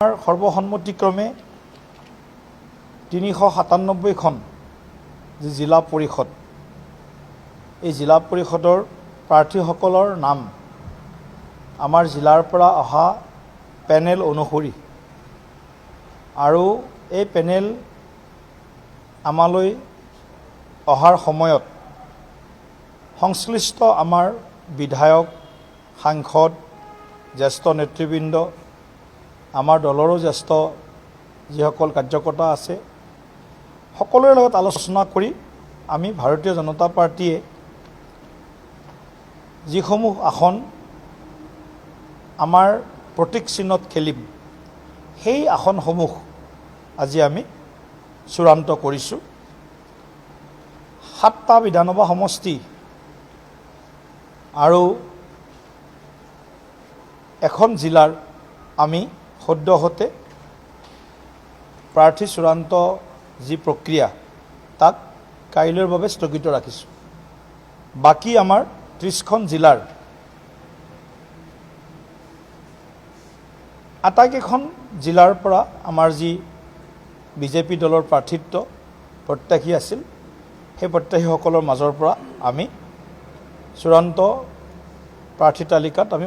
সৰ্বসন্মতিক্ৰমে ৩৯৭খন যি জিলা পৰিষদ, এই জিলা পৰিষদৰ প্ৰাৰ্থীসকলৰ নাম আমাৰ জিলাৰ পৰা অহা পেনেল অনুসৰি আৰু এই পেনেল আমালৈ অহাৰ সময়ত সংশ্লিষ্ট আমাৰ বিধায়ক, সাংসদ, জ্যেষ্ঠ নেতৃবৃন্দ, আমাৰ দলৰো জ্যেষ্ঠ যিসকল কাৰ্যকৰ্তা আছে, সকলোৰে লগত আলোচনা কৰি আমি ভাৰতীয় জনতা পাৰ্টীয়ে যিসমূহ আসন আমাৰ প্ৰতীক চিহ্নত খেলিম, সেই আসনসমূহ আজি আমি চূড়ান্ত কৰিছোঁ। 7টা বিধানসভা সমষ্টি আৰু এখন জিলাৰ আমি সদ্যহতে প্ৰাৰ্থী চূড়ান্ত যি প্ৰক্ৰিয়া তাক কাইলৈৰ বাবে স্থগিত ৰাখিছোঁ। বাকী আমাৰ 30খন জিলাৰ আটাইকেইখন জিলাৰ পৰা আমাৰ যি বিজেপি দলৰ প্ৰাৰ্থিত্ব প্ৰত্যাশী আছিল, সেই প্ৰত্যাশীসকলৰ মাজৰ পৰা আমি চূড়ান্ত প্ৰাৰ্থী তালিকাত আমি